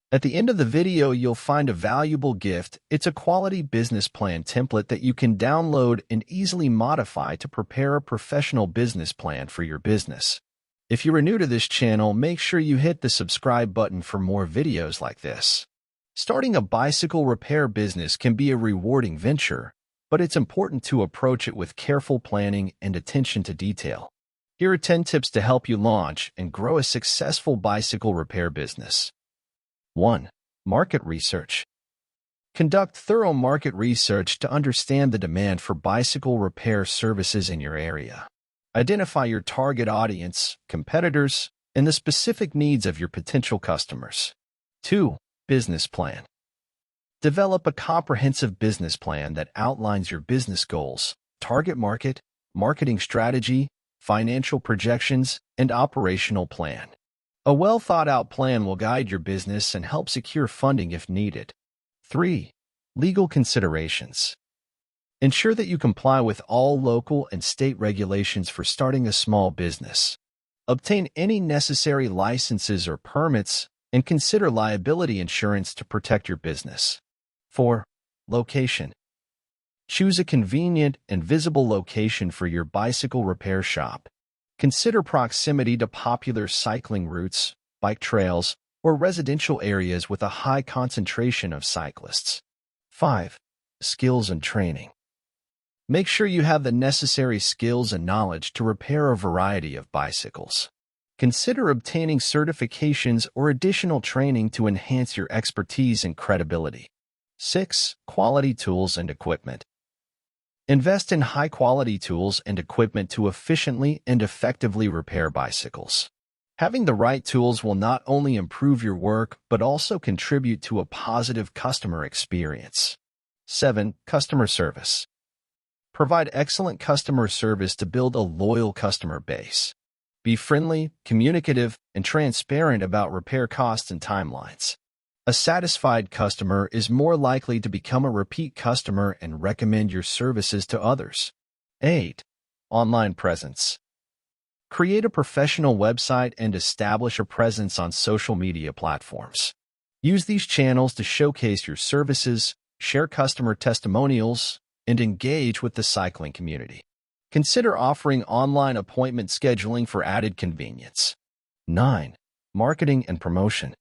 At the end of the video, you'll find a valuable gift. It's a quality business plan template that you can download and easily modify to prepare a professional business plan for your business. If you are new to this channel, make sure you hit the subscribe button for more videos like this. Starting a bicycle repair business can be a rewarding venture, but it's important to approach it with careful planning and attention to detail. Here are 10 tips to help you launch and grow a successful bicycle repair business. 1. Market research. Conduct thorough market research to understand the demand for bicycle repair services in your area. Identify your target audience, competitors, and the specific needs of your potential customers. 2. Business plan. Develop a comprehensive business plan that outlines your business goals, target market, marketing strategy, financial projections, and operational plan. A well-thought-out plan will guide your business and help secure funding if needed. 3. Legal considerations. Ensure that you comply with all local and state regulations for starting a small business. Obtain any necessary licenses or permits, and consider liability insurance to protect your business. 4. Location. Choose a convenient and visible location for your bicycle repair shop. Consider proximity to popular cycling routes, bike trails, or residential areas with a high concentration of cyclists. 5. Skills and training. Make sure you have the necessary skills and knowledge to repair a variety of bicycles. Consider obtaining certifications or additional training to enhance your expertise and credibility. 6. Quality tools and equipment. Invest in high-quality tools and equipment to efficiently and effectively repair bicycles. Having the right tools will not only improve your work, but also contribute to a positive customer experience. 7. Customer service. Provide excellent customer service to build a loyal customer base. Be friendly, communicative, and transparent about repair costs and timelines. A satisfied customer is more likely to become a repeat customer and recommend your services to others. 8. Online presence. Create a professional website and establish a presence on social media platforms. Use these channels to showcase your services, share customer testimonials, and engage with the cycling community. Consider offering online appointment scheduling for added convenience. 9. Marketing and promotion.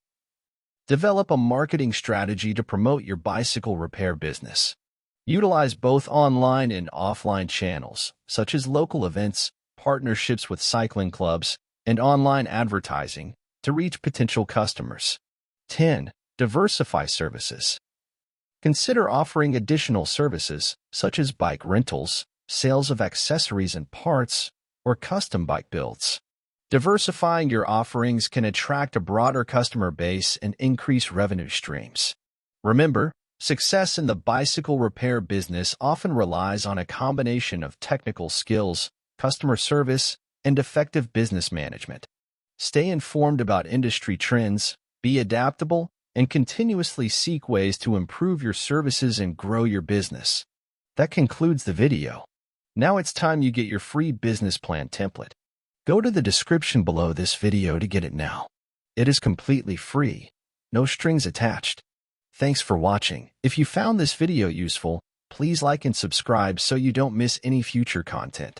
Develop a marketing strategy to promote your bicycle repair business. Utilize both online and offline channels, such as local events, partnerships with cycling clubs, and online advertising, to reach potential customers. 10. Diversify services. Consider offering additional services, such as bike rentals, sales of accessories and parts, or custom bike builds. Diversifying your offerings can attract a broader customer base and increase revenue streams. Remember, success in the bicycle repair business often relies on a combination of technical skills, customer service, and effective business management. Stay informed about industry trends, be adaptable, and continuously seek ways to improve your services and grow your business. That concludes the video. Now it's time you get your free business plan template. Go to the description below this video to get it now. It is completely free, no strings attached. Thanks for watching. If you found this video useful, please like and subscribe so you don't miss any future content.